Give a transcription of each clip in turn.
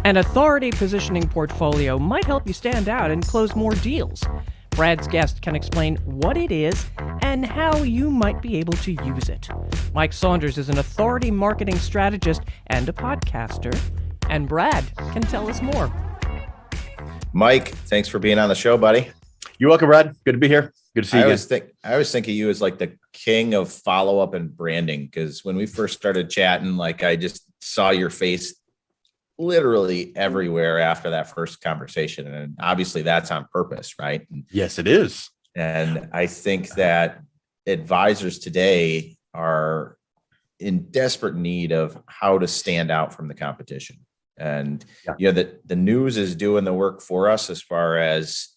An authority positioning portfolio might help you stand out and close more deals. Brad's guest can explain what it is and how you might be able to use it. Mike Saunders is an authority marketing strategist and a podcaster, and Brad can tell us more. Mike, thanks for being on the show, buddy. You're welcome, Brad. Good to be here. Good to see you again. I always think of you as like the king of follow-up and branding, because when we first started chatting, like I just saw your face literally everywhere after that first conversation. And obviously that's on purpose, right? Yes, it is. And I think that advisors today are in desperate need of how to stand out from the competition. And, the news is doing the work for us as far as,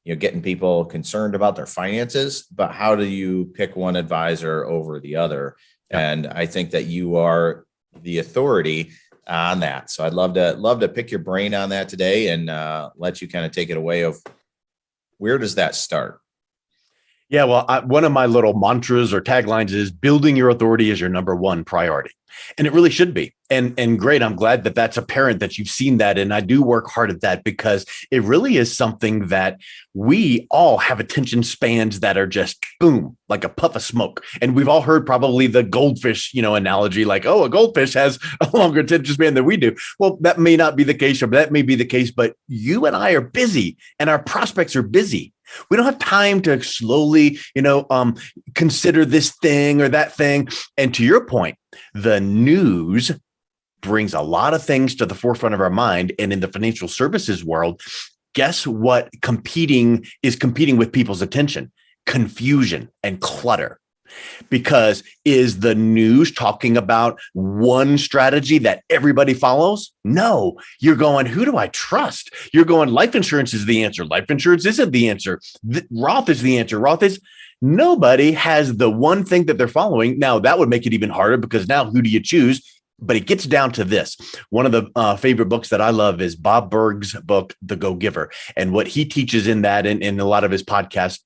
getting people concerned about their finances, but how do you pick one advisor over the other? Yeah. And I think that you are the authority on that. So I'd love to pick your brain on that today and let you kind of take it away of where does that start? Yeah, well, one of my little mantras or taglines is building your authority is your number one priority. And it really should be. And great. I'm glad that that's apparent that you've seen that. And I do work hard at that because it really is something that we all have attention spans that are just boom, like a puff of smoke. And we've all heard probably the goldfish, analogy, like, oh, a goldfish has a longer attention span than we do. Well, that may not be the case, or that may be the case, but you and I are busy and our prospects are busy. We don't have time to slowly, consider this thing or that thing. And to your point, the news brings a lot of things to the forefront of our mind. And in the financial services world, guess what competing with people's attention? Confusion and clutter. Because is the news talking about one strategy that everybody follows? No, you're going, who do I trust? You're going, life insurance is the answer. Life insurance isn't the answer. Roth is the answer. Roth is nobody has the one thing that they're following. Now that would make it even harder because now who do you choose? But it gets down to this. One of the favorite books that I love is Bob Burg's book, The Go-Giver. And what he teaches in that and in a lot of his podcasts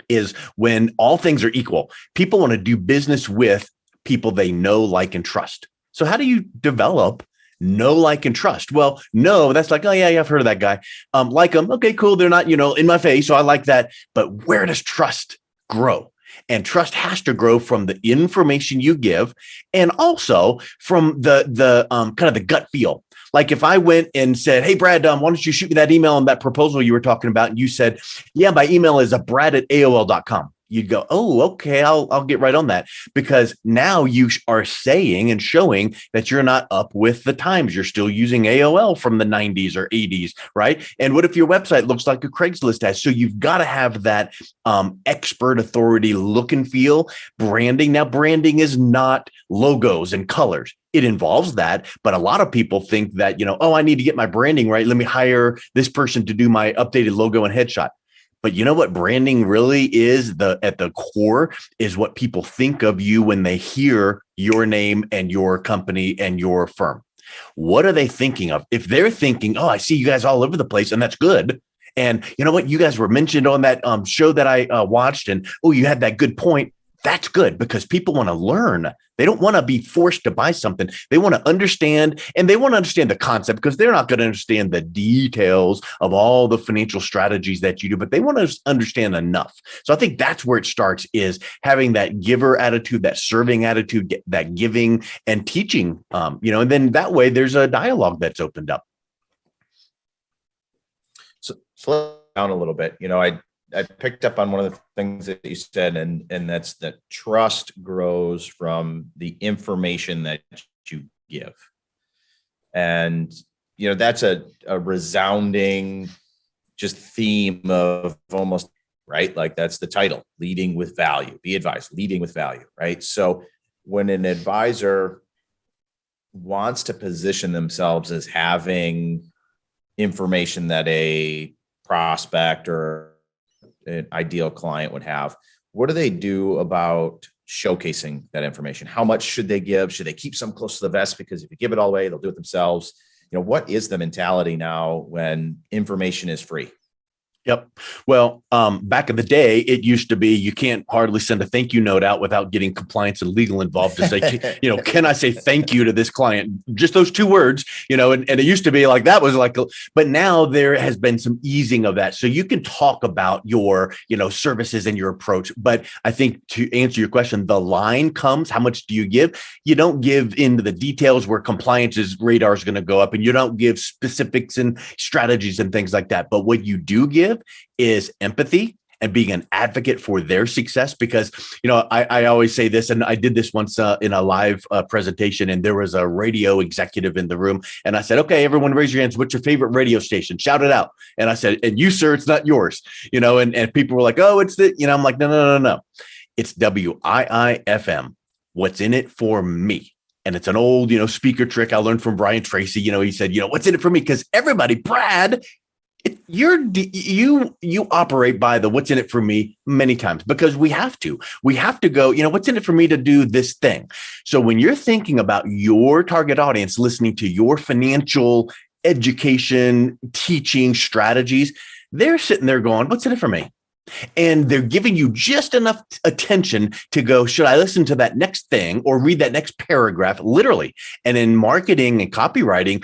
is when all things are equal, people want to do business with people they know, like, and trust. So how do you develop know, like, and trust? Well, no, that's like, oh yeah, I've heard of that guy. Like them. Okay, cool. They're not, in my face. So I like that. But where does trust grow? And trust has to grow from the information you give and also from the kind of the gut feel. Like if I went and said, hey, Brad, why don't you shoot me that email on that proposal you were talking about? And you said, yeah, my email is brad@aol.com. You'd go, oh, okay, I'll get right on that, because now you are saying and showing that you're not up with the times. You're still using AOL from the 90s or 80s, right? And what if your website looks like a Craigslist ad? So you've got to have that expert authority look and feel. Branding. Now, branding is not logos and colors. It involves that, but a lot of people think that, I need to get my branding right. Let me hire this person to do my updated logo and headshot. But you know what branding really is? At the core is what people think of you when they hear your name and your company and your firm. What are they thinking of? If they're thinking, oh, I see you guys all over the place, and that's good. And you know what? You guys were mentioned on that show that I watched, and oh, you had that good point. That's good because people want to learn. They don't want to be forced to buy something. They want to understand, and they want to understand the concept because they're not going to understand the details of all the financial strategies that you do, but they want to understand enough. So I think that's where it starts, is having that giver attitude, that serving attitude, that giving and teaching, and then that way there's a dialogue that's opened up. So slow down a little bit. I picked up on one of the things that you said, and that's that trust grows from the information that you give. And, that's a resounding just theme of almost, right? Like that's the title, leading with value, be advised, leading with value, right? So when an advisor wants to position themselves as having information that a prospect or an ideal client would have, what do they do about showcasing that information? How much should they give? Should they keep some close to the vest? Because if you give it all away, they'll do it themselves. What is the mentality now when information is free? Yep. Well, back in the day, it used to be you can't hardly send a thank you note out without getting compliance and legal involved to say, can I say thank you to this client? Just those two words, and it used to be like that was like, but now there has been some easing of that. So you can talk about your, services and your approach. But I think to answer your question, the line comes, how much do you give? You don't give into the details where compliance's radar is going to go up, and you don't give specifics and strategies and things like that. But what you do give is empathy and being an advocate for their success. Because, I always say this, and I did this once in a live presentation, and there was a radio executive in the room. And I said, okay, everyone raise your hands. What's your favorite radio station? Shout it out. And I said, and you, sir, it's not yours, and people were like, oh, it's the, I'm like, no. It's WIIFM. What's in it for me? And it's an old, speaker trick I learned from Brian Tracy. He said, what's in it for me? Because everybody, Brad, you operate by the what's in it for me many times, because we have to go, what's in it for me to do this thing. So when you're thinking about your target audience, listening to your financial education, teaching strategies, they're sitting there going, what's in it for me? And they're giving you just enough attention to go, should I listen to that next thing or read that next paragraph? Literally. And in marketing and copywriting,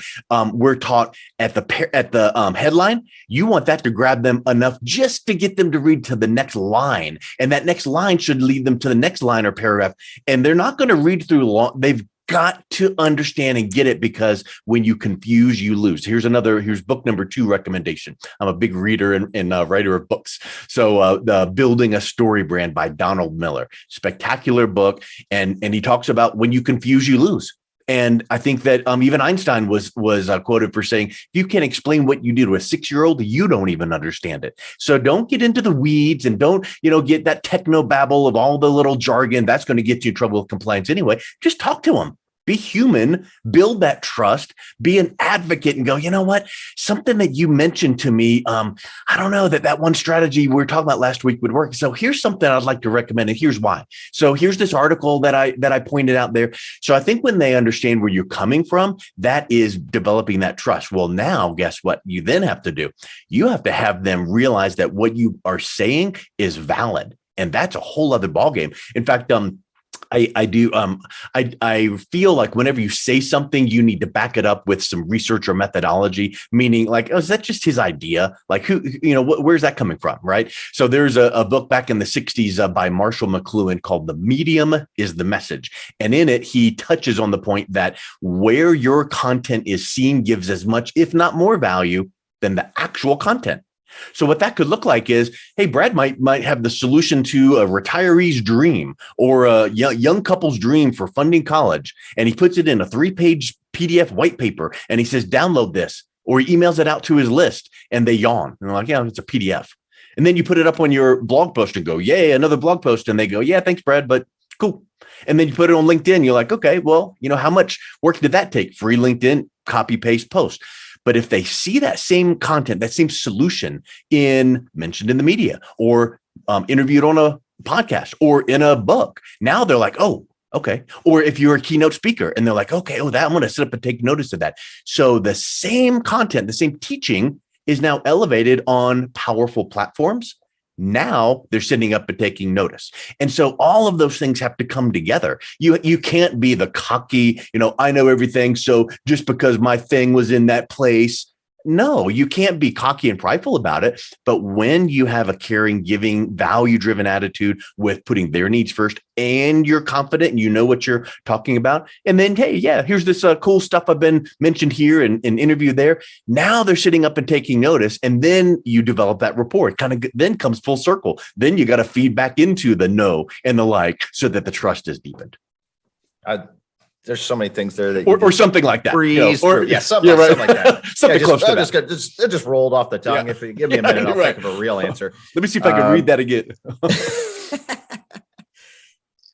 we're taught at the headline, you want that to grab them enough just to get them to read to the next line. And that next line should lead them to the next line or paragraph. And they're not going to read through long. They've got to understand and get it, because when you confuse, you lose. Here's book number 2 recommendation. I'm a big reader and writer of books. So Building a Story Brand by Donald Miller, spectacular book. And he talks about when you confuse, you lose. And I think that even Einstein was quoted for saying, if you can't explain what you do to a 6-year-old, you don't even understand it. So don't get into the weeds and don't, get that techno babble of all the little jargon. That's going to get you in trouble with compliance anyway. Just talk to them. Be human, build that trust, be an advocate, and go, you know what? Something that you mentioned to me, I don't know that one strategy we were talking about last week would work. So here's something I'd like to recommend, and here's why. So here's this article that I pointed out there. So I think when they understand where you're coming from, that is developing that trust. Well, now guess what you then have to do? You have to have them realize that what you are saying is valid, and that's a whole other ballgame. In fact, I feel like whenever you say something, you need to back it up with some research or methodology, meaning like, oh, is that just his idea? Like where's that coming from? Right. So there's a book back in the 60s by Marshall McLuhan called The Medium is the Message. And in it, he touches on the point that where your content is seen gives as much, if not more value than the actual content. So what that could look like is, hey, Brad might have the solution to a retiree's dream or a young couple's dream for funding college. And he puts it in a 3-page PDF white paper and he says, download this, or he emails it out to his list, and they yawn. And they're like, yeah, it's a PDF. And then you put it up on your blog post and go, yay, another blog post. And they go, yeah, thanks, Brad, but cool. And then you put it on LinkedIn. You're like, okay, well, how much work did that take? Free LinkedIn, copy, paste, post. But if they see that same content, that same solution mentioned in the media or interviewed on a podcast or in a book, now they're like, oh, okay. Or if you're a keynote speaker and they're like, okay, I'm going to sit up and take notice of that. So the same content, the same teaching is now elevated on powerful platforms. Now they're sitting up and taking notice. And so all of those things have to come together. You can't be the cocky, I know everything. So just because my thing was in that place, no, you can't be cocky and prideful about it. But when you have a caring, giving, value-driven attitude with putting their needs first, and you're confident and you know what you're talking about, and then, hey, yeah, here's this cool stuff I've been mentioned here and interviewed there. Now they're sitting up and taking notice, and then you develop that rapport. It kind of then comes full circle. Then you got to feed back into the no and the like so that the trust is deepened. There's so many things there that or something like that. Something like that. Something close to that. It just rolled off the tongue. Yeah. If you give me a minute, I'll think of a real answer. Let me see if I can read that again.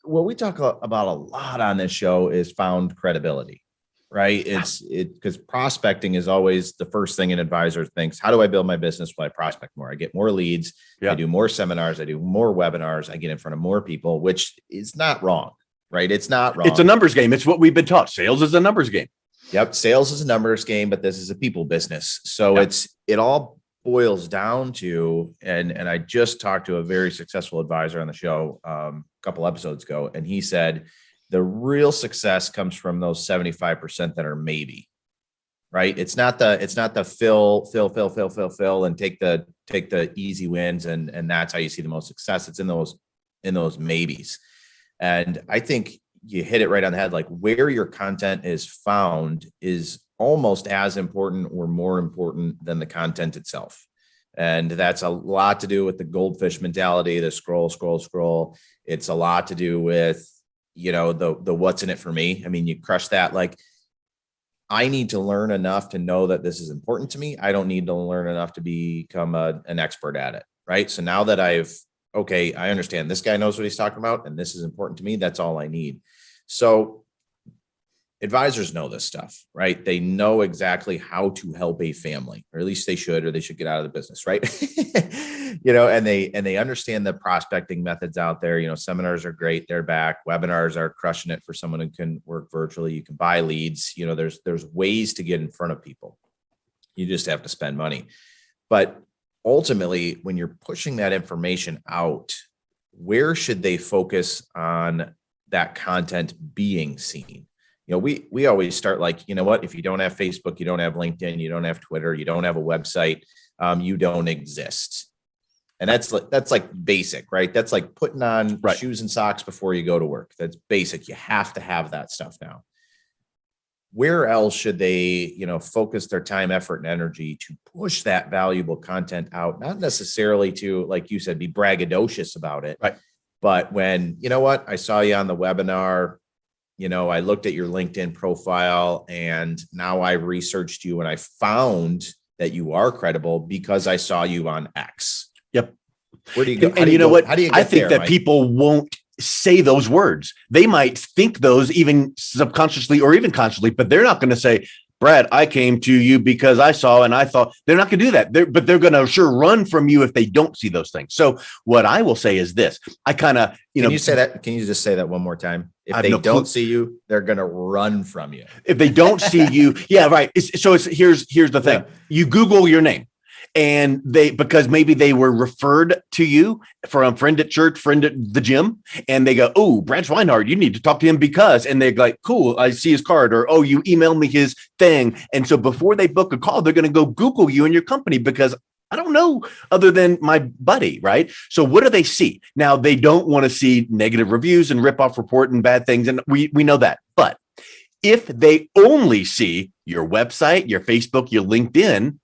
What we talk about a lot on this show is found credibility, right? It's because prospecting is always the first thing an advisor thinks. How do I build my business? Well, I prospect more. I get more leads. Yeah. I do more seminars. I do more webinars. I get in front of more people, which is not wrong. Right. It's not wrong. It's a numbers game. It's what we've been taught. Sales is a numbers game. Yep. Sales is a numbers game, but this is a people business. So it all boils down to, and I just talked to a very successful advisor on the show a couple episodes ago, and he said the real success comes from those 75% that are maybe. Right. It's not the fill and take the easy wins. And that's how you see the most success. It's in those maybes. And I think you hit it right on the head. Like where your content is found is almost as important or more important than the content itself. And that's a lot to do with the goldfish mentality, the scroll. It's a lot to do with, the what's in it for me. I mean, you crush that. Like, I need to learn enough to know that this is important to me. I don't need to learn enough to become an expert at it. Right. So now that I understand this guy knows what he's talking about and this is important to me. That's all I need. So advisors know this stuff, right? They know exactly how to help a family, or at least they should get out of the business. Right. And they understand the prospecting methods out there. Seminars are great. They're back. Webinars are crushing it for someone who can work virtually. You can buy leads. There's ways to get in front of people. You just have to spend money. But ultimately, when you're pushing that information out, where should they focus on that content being seen? We always start like, if you don't have Facebook, you don't have LinkedIn, you don't have Twitter, you don't have a website, you don't exist. And that's like basic, right? That's like putting on shoes and socks before you go to work. That's basic. You have to have that stuff now. Where else should they, focus their time, effort, and energy to push that valuable content out? Not necessarily to, like you said, be braggadocious about it. Right. But when, I saw you on the webinar, I looked at your LinkedIn profile and now I researched you and I found that you are credible because I saw you on X. Yep. Where do you go? And you know what? How do you get I think there, that Mike? People won't say those words. They might think those even subconsciously or even consciously, but they're not going to say, Brad, I came to you because I saw and I thought. They're not going to do that. But they're going to sure run from you if they don't see those things. So what I will say is this. I kind of, Can you say that? Can you just say that one more time? If they don't see you, they're going to run from you. If they don't see you. Yeah, right. Here's the thing. Yeah. You Google your name. And because maybe they were referred to you from a friend at church, friend at the gym, and they go, oh, Brad Swineheart, you need to talk to him because, and they're like, cool, I see his card, or, oh, you emailed me his thing. And so before they book a call, they're going to go Google you and your company because I don't know other than my buddy, right? So what do they see? Now, they don't want to see negative reviews and rip off report and bad things. And we know that. But if they only see your website, your Facebook, your LinkedIn,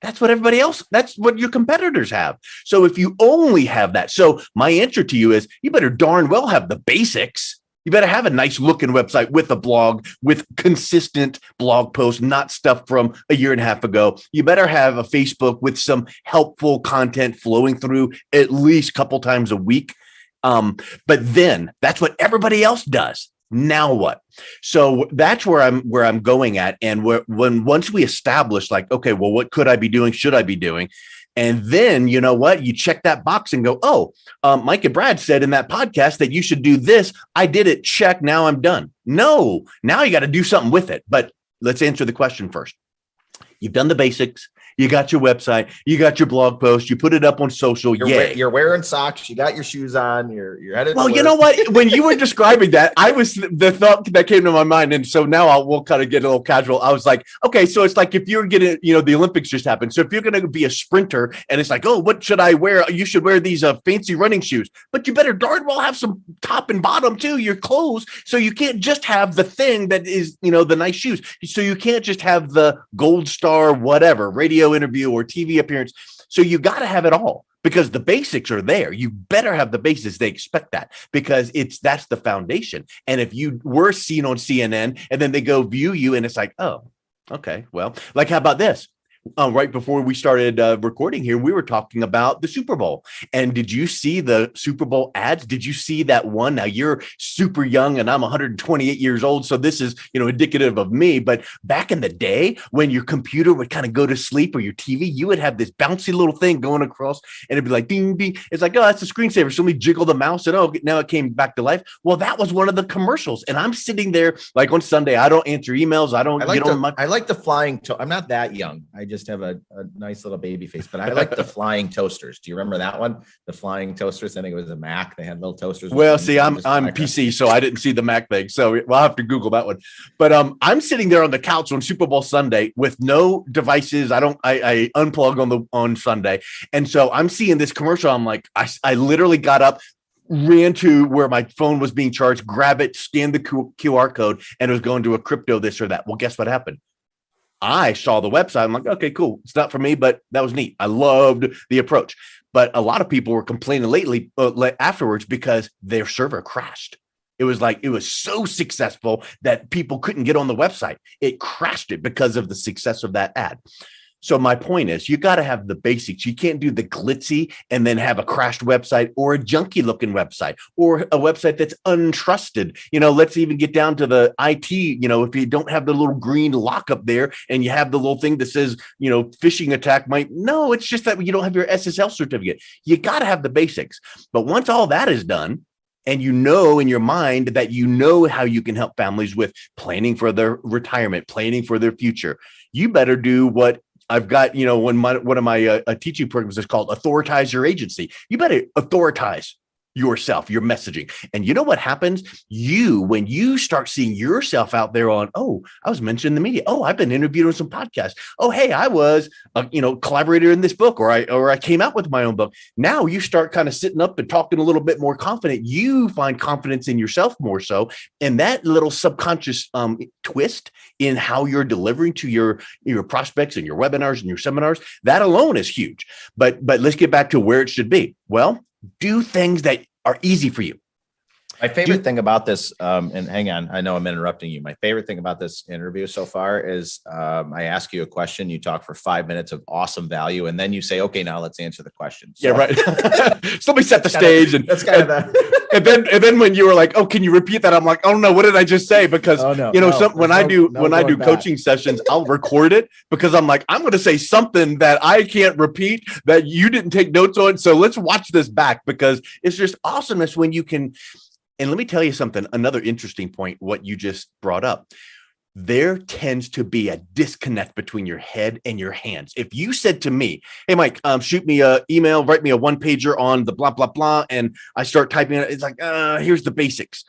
that's what everybody else, that's what your competitors have. So if you only have that, so my answer to you is you better darn well have the basics. You better have a nice looking website with a blog, with consistent blog posts, not stuff from a year and a half ago. You better have a Facebook with some helpful content flowing through at least a couple times a week. But then that's what everybody else does. Now what? So that's where I'm going at. And once we establish like, okay, well, what could I be doing? Should I be doing? And then, you know what? You check that box and go, oh, Mike and Brad said in that podcast that you should do this. I did it. Check. Now I'm done. No, now you got to do something with it. But let's answer the question first. You've done the basics. You got your website, you got your blog post, you put it up on social. You're wearing socks, you got your shoes on, you're headed. Well, you know what? When you were describing that, I was the thought that came to my mind. And so now we'll kind of get a little casual. I was like, okay, so it's like if you're getting, the Olympics just happened. So if you're going to be a sprinter and it's like, oh, what should I wear? You should wear these fancy running shoes, but you better darn well have some top and bottom too, your clothes. So you can't just have the thing that is, the nice shoes. So you can't just have the gold star, whatever, radio interview or TV appearance. So you got to have it all because the basics are there. You better have the basics. They expect that because that's the foundation. And if you were seen on CNN and then they go view you and it's like, oh, okay, well, like, how about this? Right before we started recording here, we were talking about the Super Bowl. And did you see the Super Bowl ads? Did you see that one? Now you're super young and I'm 128 years old. So this is, indicative of me. But back in the day when your computer would kind of go to sleep or your TV, you would have this bouncy little thing going across and it'd be like, ding, ding. It's like, oh, that's a screensaver. So let me jiggle the mouse and oh, now it came back to life. Well, that was one of the commercials. And I'm sitting there like on Sunday, I don't answer emails. I don't get on my. I like the flying. I'm not that young. I just have a nice little baby face. But I like the flying toasters. Do you remember that one? The flying toasters. I think it was a Mac. They had little toasters. Well, see, I'm PC, so I didn't see the Mac thing. So we'll have to Google that one. But I'm sitting there on the couch on Super Bowl Sunday with no devices. I unplug on Sunday, and so I'm seeing this commercial. I'm like, I literally got up, ran to where my phone was being charged, grab it, scan the QR code, and it was going to a crypto this or that. Well, guess what happened? I saw the website. I'm like, okay, cool. It's not for me, but that was neat. I loved the approach. But a lot of people were complaining lately afterwards because their server crashed. It was so successful that people couldn't get on the website. It crashed it because of the success of that ad. So my point is, you got to have the basics. You can't do the glitzy and then have a crashed website or a junky looking website or a website that's untrusted. Let's even get down to the IT. If you don't have the little green lock up there and you have the little thing that says, phishing attack no, it's just that you don't have your SSL certificate. You got to have the basics. But once all that is done, and in your mind that how you can help families with planning for their retirement, planning for their future, you better do what I've got, one of my teaching programs is called Authoritize Your Agency. You better authoritize yourself, your messaging. And you know what happens? When you start seeing yourself out there on, I was mentioned in the media. I've been interviewed on some podcasts. Hey, I was a collaborator in this book, or I came out with my own book. Now you start kind of sitting up and talking a little bit more confident. You find confidence in yourself more so. And that little subconscious twist in how you're delivering to your prospects and your webinars and your seminars, that alone is huge. But let's get back to where it should be. Well, do things that are easy for you. My favorite thing about this, and hang on, I know I'm interrupting you. My favorite thing about this interview so far is I ask you a question, you talk for 5 minutes of awesome value, and then you say, okay, now let's answer the question. So, yeah, right. So let me set the stage. That's kind of that. And then when you were like, can you repeat that? I'm like, oh no, what did I just say? Because when I do coaching sessions, I'll record it because I'm like, I'm going to say something that I can't repeat that you didn't take notes on. So let's watch this back because it's just awesomeness when you can. And let me tell you something, another interesting point, what you just brought up. There tends to be a disconnect between your head and your hands. If you said to me, hey, Mike, shoot me an email, write me a one pager on the blah, blah, blah, and I start typing it, it's like, here's the basics.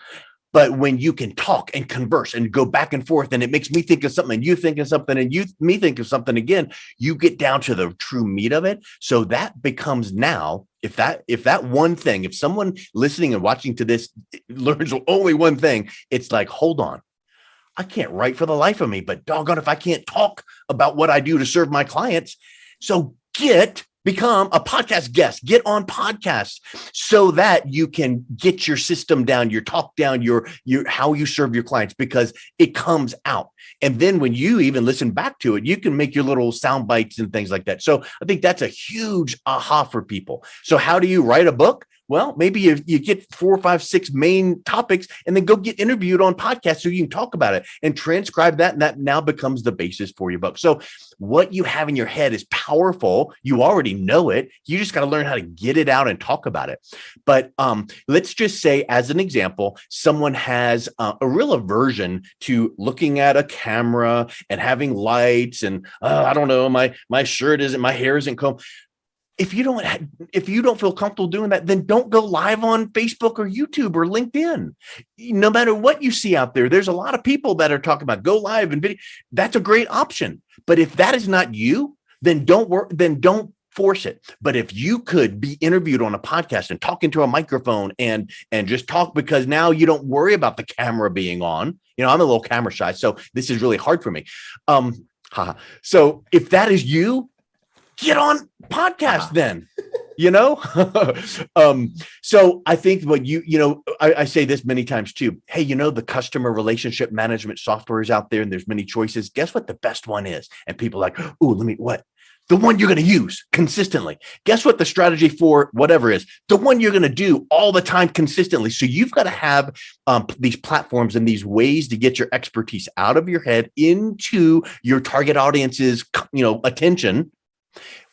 But when you can talk and converse and go back and forth, and it makes me think of something and you think of something and me think of something again, you get down to the true meat of it. So that becomes now, if that one thing, if someone listening and watching to this learns only one thing, it's like, hold on, I can't write for the life of me, but doggone if I can't talk about what I do to serve my clients. So become a podcast guest, get on podcasts so that you can get your system down, your talk down, your how you serve your clients, because it comes out. And then when you even listen back to it, you can make your little sound bites and things like that. So I think that's a huge aha for people. So how do you write a book? Well, maybe you get 4, 5, 6 main topics and then go get interviewed on podcasts so you can talk about it and transcribe that. And that now becomes the basis for your book. So what you have in your head is powerful. You already know it. You just got to learn how to get it out and talk about it. But let's just say, as an example, someone has a real aversion to looking at a camera and having lights and I don't know, my shirt isn't, my hair isn't combed. If you don't feel comfortable doing that, then don't go live on Facebook or YouTube or LinkedIn. No matter what you see out there, there's a lot of people that are talking about go live and video. That's a great option. But if that is not you, then don't force it. But if you could be interviewed on a podcast and talk into a microphone and just talk, because now you don't worry about the camera being on. I'm a little camera shy, so this is really hard for me. So if that is you, get on podcast then, So I think what I say this many times too. Hey, the customer relationship management software is out there and there's many choices. Guess what the best one is? And people are like, what? The one you're going to use consistently. Guess what the strategy for whatever is? The one you're going to do all the time consistently. So you've got to have these platforms and these ways to get your expertise out of your head into your target audience's, attention.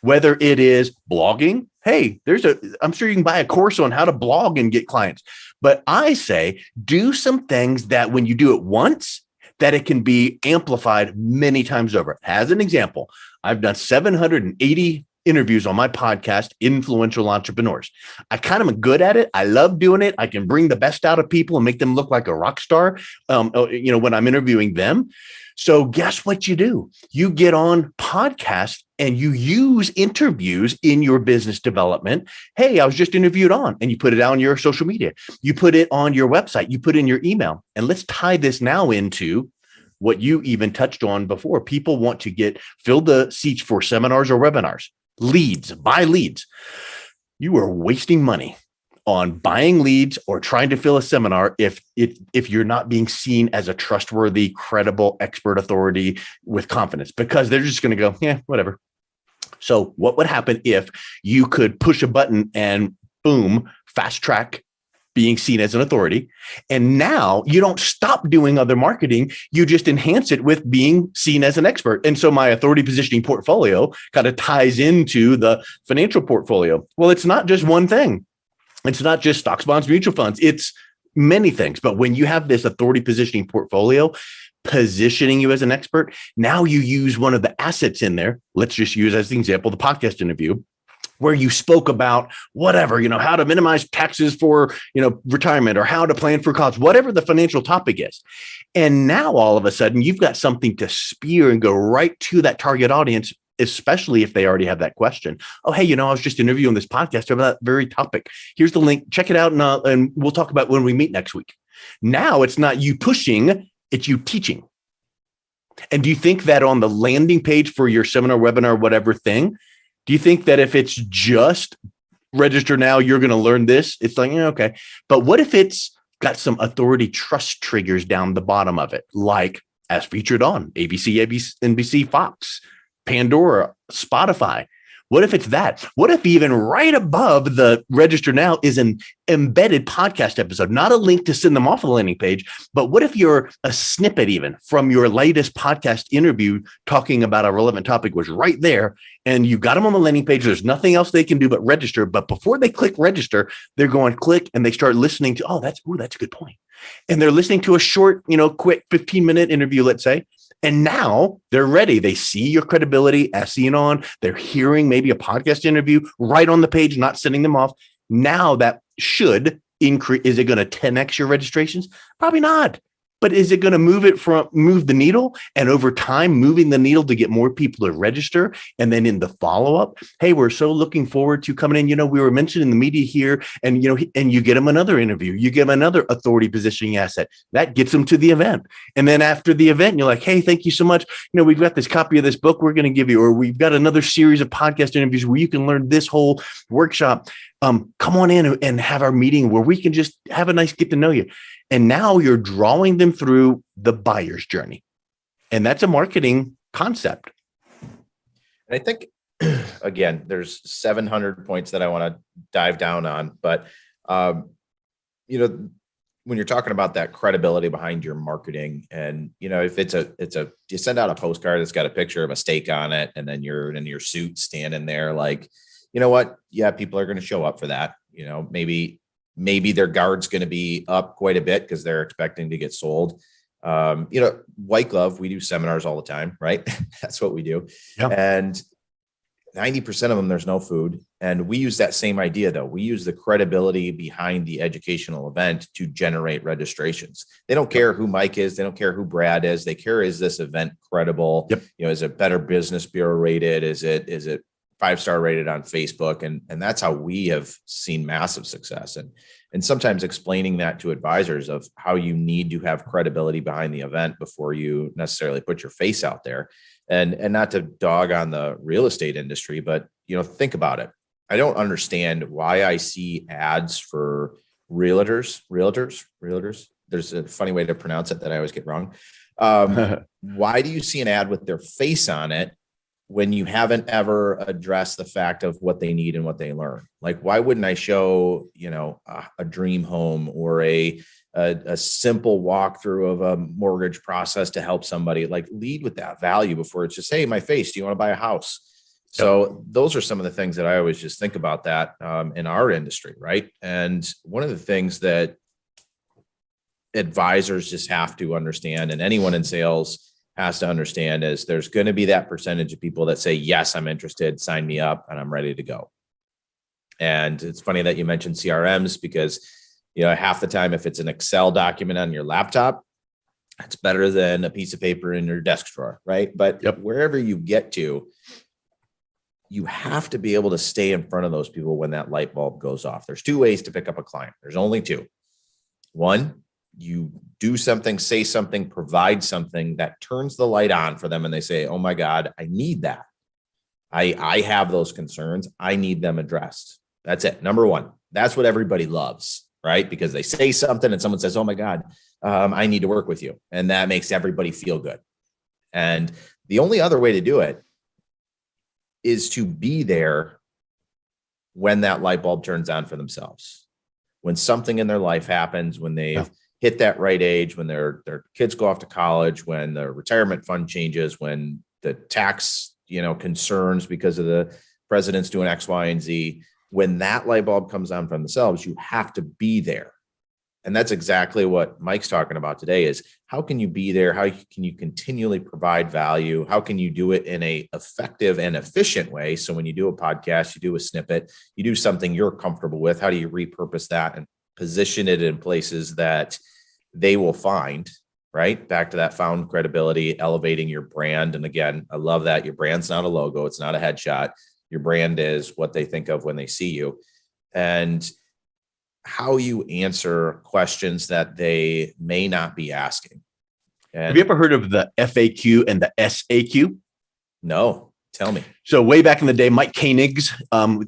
Whether it is blogging, hey, I'm sure you can buy a course on how to blog and get clients. But I say, do some things that when you do it once, that it can be amplified many times over. As an example, I've done 780 interviews on my podcast, Influential Entrepreneurs. I kind of am good at it. I love doing it. I can bring the best out of people and make them look like a rock star, when I'm interviewing them. So guess what you do? You get on podcasts and you use interviews in your business development. Hey, I was just interviewed on, and you put it out on your social media. You put it on your website. You put it in your email. And let's tie this now into what you even touched on before. People want to fill the seats for seminars or webinars. Leads, buy leads. You are wasting money on buying leads or trying to fill a seminar if you're not being seen as a trustworthy, credible expert authority with confidence, because they're just going to go, yeah, whatever. So what would happen if you could push a button and boom, fast track being seen as an authority? And now you don't stop doing other marketing. You just enhance it with being seen as an expert. And so my authority positioning portfolio kind of ties into the financial portfolio. Well, it's not just one thing. It's not just stocks, bonds, mutual funds. It's many things. But when you have this authority positioning portfolio, positioning you as an expert, now you use one of the assets in there. Let's just use as the example, the podcast interview, where you spoke about whatever, how to minimize taxes for, retirement, or how to plan for college, whatever the financial topic is. And now all of a sudden you've got something to spear and go right to that target audience, especially if they already have that question. Oh, hey, I was just interviewing this podcast about that very topic. Here's the link. Check it out. And we'll talk about when we meet next week. Now it's not you pushing, it's you teaching. And do you think that on the landing page for your seminar, webinar, whatever thing, do you think that if it's just register now, you're going to learn this? It's like, okay. But what if it's got some authority trust triggers down the bottom of it, like as featured on ABC, NBC, Fox, Pandora, Spotify? What if it's that? What if even right above the register now is an embedded podcast episode, not a link to send them off of the landing page, but what if you're a snippet even from your latest podcast interview talking about a relevant topic was right there, and you got them on the landing page. There's nothing else they can do but register. But before they click register, they're going click and they start listening to, that's a good point. And they're listening to a short, quick 15-minute interview, let's say. And now they're ready. They see your credibility as seen on. They're hearing maybe a podcast interview right on the page, not sending them off. Now that should increase. Is it going to 10x your registrations? Probably not. But is it going to move the needle? And over time, moving the needle to get more people to register. And then in the follow-up, hey, we're so looking forward to coming in. We were mentioned in the media here, and and you get them another interview. You give them another authority positioning asset that gets them to the event. And then after the event, you're like, hey, thank you so much. We've got this copy of this book we're going to give you, or we've got another series of podcast interviews where you can learn this whole workshop. Come on in and have our meeting where we can just have a nice get to know you. And now you're drawing them through the buyer's journey. And that's a marketing concept. And I think, again, there's 700 points that I want to dive down on. But, when you're talking about that credibility behind your marketing, and, if you send out a postcard that's got a picture of a steak on it, and then you're in your suit standing there, like, you know what? Yeah, people are going to show up for that. Maybe their guard's going to be up quite a bit because they're expecting to get sold. White glove, we do seminars all the time, right? That's what we do. Yep. And 90% of them, there's no food. And we use that same idea, though. We use the credibility behind the educational event to generate registrations. They don't care who Mike is. They don't care who Brad is. They care, is this event credible? Yep. Is it Better Business Bureau rated? Is it 5-star rated on Facebook? And that's how we have seen massive success. And sometimes explaining that to advisors of how you need to have credibility behind the event before you necessarily put your face out there. And not to dog on the real estate industry, but, think about it. I don't understand why I see ads for realtors. There's a funny way to pronounce it that I always get wrong. Why do you see an ad with their face on it when you haven't ever addressed the fact of what they need and what they learn? Like, why wouldn't I show, a dream home or a simple walkthrough of a mortgage process to help somebody? Like, lead with that value before it's just, hey, my face, do you want to buy a house? Yep. So those are some of the things that I always just think about that in our industry. Right. And one of the things that advisors just have to understand, and anyone in sales has to understand, is there's going to be that percentage of people that say, yes, I'm interested, sign me up, and I'm ready to go. And it's funny that you mentioned CRMs, because, half the time, if it's an Excel document on your laptop, it's better than a piece of paper in your desk drawer, right? But wherever you get to, you have to be able to stay in front of those people when that light bulb goes off. There's two ways to pick up a client. There's only two. One, you do something, say something, provide something that turns the light on for them, and they say, oh my God, I need that. I have those concerns. I need them addressed. That's it. Number one. That's what everybody loves, right? Because they say something and someone says, oh my God, I need to work with you. And that makes everybody feel good. And the only other way to do it is to be there when that light bulb turns on for themselves. When something in their life happens, when they've hit that right age, when their kids go off to college, when the retirement fund changes, when the tax, concerns because of the president's doing X, Y, and Z, when that light bulb comes on for themselves, you have to be there. And that's exactly what Mike's talking about today, is how can you be there? How can you continually provide value? How can you do it in a effective and efficient way? So when you do a podcast, you do a snippet, you do something you're comfortable with, how do you repurpose that and position it in places that they will find, right? Back to that found credibility, elevating your brand. And again, I love that your brand's not a logo. It's not a headshot. Your brand is what they think of when they see you. And how you answer questions that they may not be asking. And have you ever heard of the FAQ and the SAQ? No, tell me. So way back in the day, Mike Koenig's,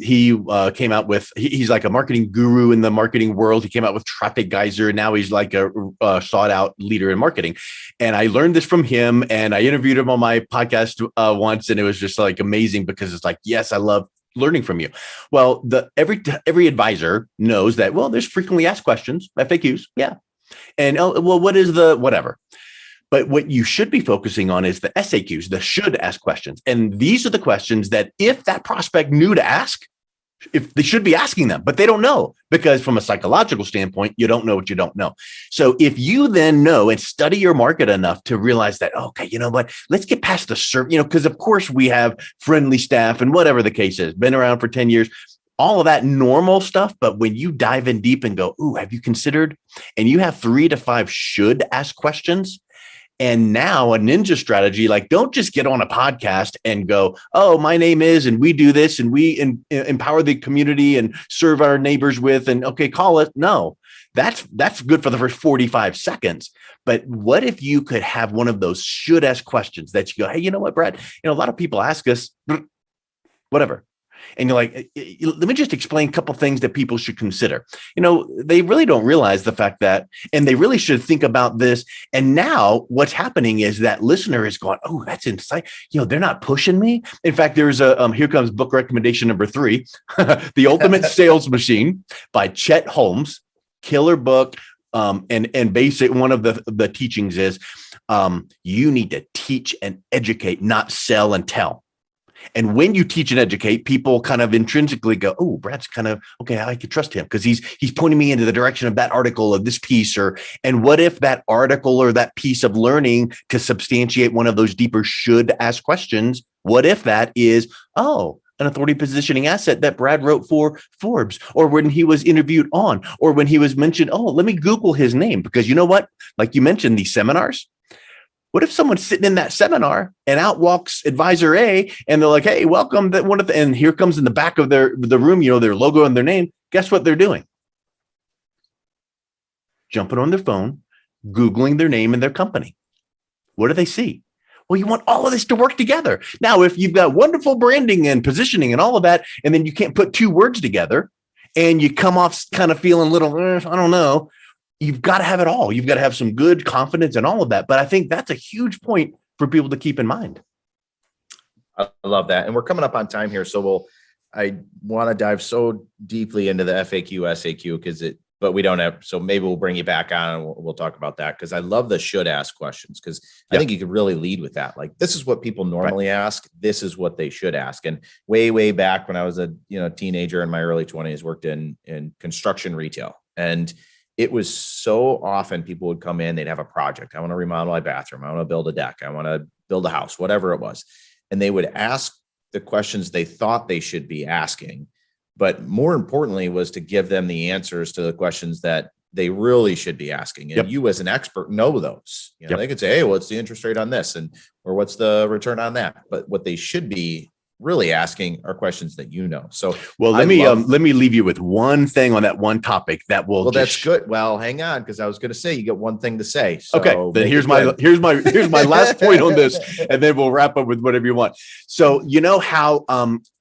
he came out with, he's like a marketing guru in the marketing world. He came out with Traffic Geyser. And now he's like a sought out leader in marketing. And I learned this from him, and I interviewed him on my podcast once. And it was just like amazing, because it's like, yes, I love learning from you. Well, every advisor knows that, well, there's frequently asked questions, FAQs. Yeah. And what is the whatever? But what you should be focusing on is the SAQs, the should ask questions. And these are the questions that if that prospect knew to ask, if they should be asking them, but they don't know, because from a psychological standpoint, you don't know what you don't know. So if you then know and study your market enough to realize that, okay, you know what, let's get past the service, because of course we have friendly staff and whatever the case is, been around for 10 years, all of that normal stuff. But when you dive in deep and go, ooh, have you considered, and you have 3 to 5 should ask questions. And now a ninja strategy, like, don't just get on a podcast and go, oh, my name is, and we do this, and we empower the community and serve our neighbors with, and okay, call it. No, that's good for the first 45 seconds. But what if you could have one of those should ask questions that you go, hey, you know what, Brad, a lot of people ask us whatever. And you're like, let me just explain a couple of things that people should consider. They really don't realize the fact that, and they really should think about this. And now what's happening is that listener is going, oh, that's insight. They're not pushing me. In fact, there's here comes book recommendation number 3, The Ultimate Sales Machine by Chet Holmes. Killer book. And basic, one of the teachings is you need to teach and educate, not sell and tell. And when you teach and educate, people kind of intrinsically go, oh, Brad's kind of, okay, I could trust him because he's pointing me into the direction of that article or this piece. And what if that article or that piece of learning to substantiate one of those deeper should ask questions? What if that is, oh, an authority positioning asset that Brad wrote for Forbes, or when he was interviewed on, or when he was mentioned, oh, let me Google his name, because you know what? Like you mentioned, these seminars. What if someone's sitting in that seminar and out walks advisor A and they're like, hey, welcome. And here comes in the back of the room, their logo and their name. Guess what they're doing? Jumping on their phone, Googling their name and their company. What do they see? Well, you want all of this to work together. Now, if you've got wonderful branding and positioning and all of that, and then you can't put 2 words together and you come off kind of feeling a little, I don't know. You've got to have it all. You've got to have some good confidence and all of that. But I think that's a huge point for people to keep in mind. I love that. And we're coming up on time here. So I want to dive so deeply into the FAQ, SAQ, but we don't have, so maybe we'll bring you back on and we'll talk about that. Cause I love the should ask questions. Cause I think you could really lead with that. Like, this is what people normally ask. This is what they should ask. And way back when I was a teenager in my early 20s, worked in construction retail. And it was so often people would come in, they'd have a project. I want to remodel my bathroom. I want to build a deck. I want to build a house, whatever it was. And they would ask the questions they thought they should be asking. But more importantly was to give them the answers to the questions that they really should be asking. And you as an expert know those. You know, they could say, hey, what's the interest rate on this? And or what's the return on that? But what they should be really asking are questions that you know. So let me leave you with one thing on that one topic that will. Well, that's good. Well, hang on, because I was going to say you get one thing to say. So okay, then here's my last point on this, and then we'll wrap up with whatever you want. So you know how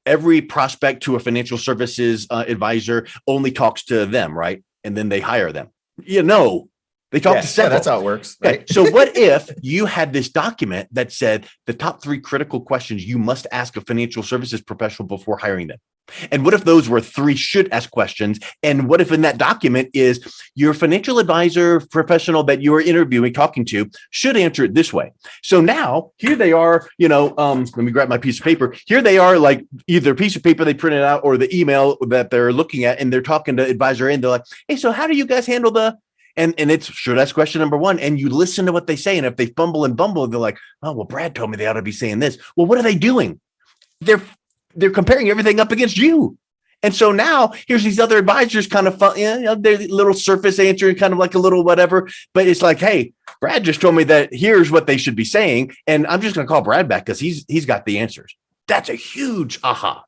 every prospect to a financial services advisor only talks to them, right? And then they hire them. You know, they talk to several. That's how it works. Right? Okay. So what if you had this document that said the top 3 critical questions you must ask a financial services professional before hiring them? And what if those were 3 should ask questions? And what if in that document is your financial advisor professional that you are interviewing, talking to should answer it this way? So now here they are, let me grab my piece of paper. Here they are, like either a piece of paper they printed out or the email that they're looking at, and they're talking to advisor and they're like, hey, so how do you guys handle the, and it's should ask question number 1. And you listen to what they say. And if they fumble and bumble, they're like, oh, well, Brad told me they ought to be saying this. Well, what are they doing? They're comparing everything up against you. And so now here's these other advisors kind of fun, they're a little surface answering, kind of like a little whatever, but it's like, hey, Brad just told me that here's what they should be saying. And I'm just going to call Brad back because he's got the answers. That's a huge aha.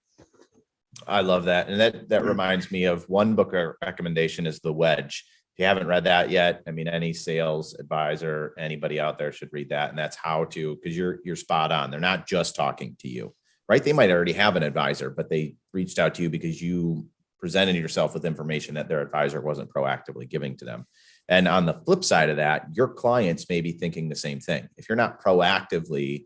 I love that. And that reminds me of one book recommendation is The Wedge. If you haven't read that yet, I mean, any sales advisor, anybody out there should read that. And that's how to, because you're spot on. They're not just talking to you. Right? They might already have an advisor, but they reached out to you because you presented yourself with information that their advisor wasn't proactively giving to them. And on the flip side of that, your clients may be thinking the same thing. If you're not proactively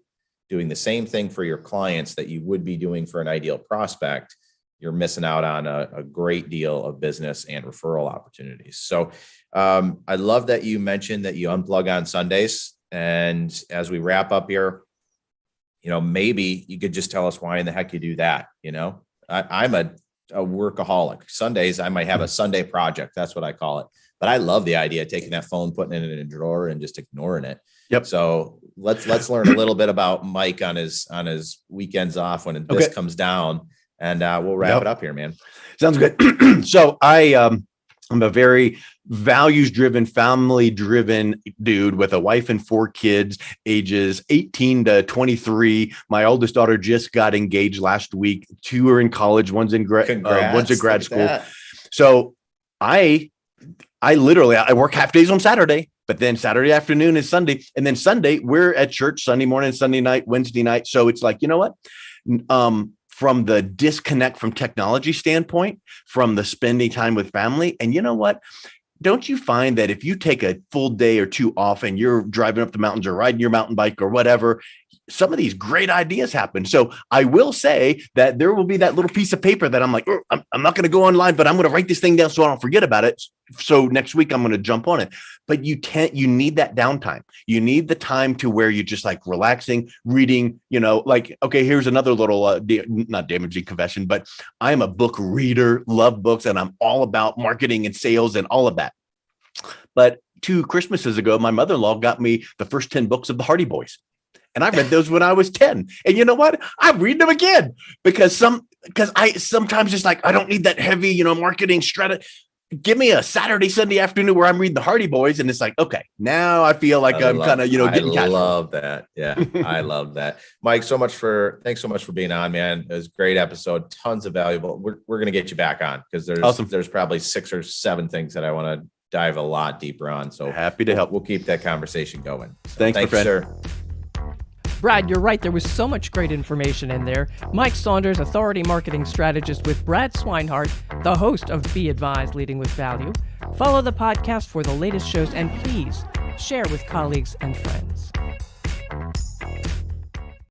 doing the same thing for your clients that you would be doing for an ideal prospect, you're missing out on a great deal of business and referral opportunities. So I love that you mentioned that you unplug on Sundays. And as we wrap up here, maybe you could just tell us why in the heck you do that. I'm a workaholic. Sundays, I might have a Sunday project. That's what I call it. But I love the idea of taking that phone, putting it in a drawer and just ignoring it. Yep. So let's learn a little bit about Mike on his weekends off when this comes down, and we'll wrap it up here, man. Sounds good. So I'm a very values-driven, family-driven dude with a wife and 4 kids, ages 18 to 23. My oldest daughter just got engaged last week. 2 are in college. One's in grad school. That. So I literally work half days on Saturday, but then Saturday afternoon is Sunday, and then Sunday we're at church. Sunday morning, Sunday night, Wednesday night. So it's like, you know what? From the disconnect from technology standpoint, from the spending time with family. And you know what? Don't you find that if you take a full day or 2 off and you're driving up the mountains or riding your mountain bike or whatever, some of these great ideas happen. So I will say that there will be that little piece of paper that I'm like, I'm not going to go online, but I'm going to write this thing down so I don't forget about it. So next week I'm going to jump on it. But you need that downtime. You need the time to where you're just like relaxing, reading, okay, here's another little, not damaging confession, but I'm a book reader, love books, and I'm all about marketing and sales and all of that. But 2 Christmases ago, my mother-in-law got me the first 10 books of the Hardy Boys. And I read those when I was 10. And you know what? I read them again because I sometimes just like, I don't need that heavy, marketing strategy. Give me a Saturday, Sunday afternoon where I'm reading the Hardy Boys. And it's like, okay, now I feel like I'm kind of, getting cash. I love that. Yeah. I love that. Mike, thanks so much for being on, man. It was a great episode. Tons of valuable. We're going to get you back on because there's probably 6 or 7 things that I want to dive a lot deeper on. So happy to help. We'll keep that conversation going. So, thanks, my friend. Sir. Brad, you're right. There was so much great information in there. Mike Saunders, authority marketing strategist with Brad Swineheart, the host of Be Advised, Leading with Value. Follow the podcast for the latest shows, and please share with colleagues and friends.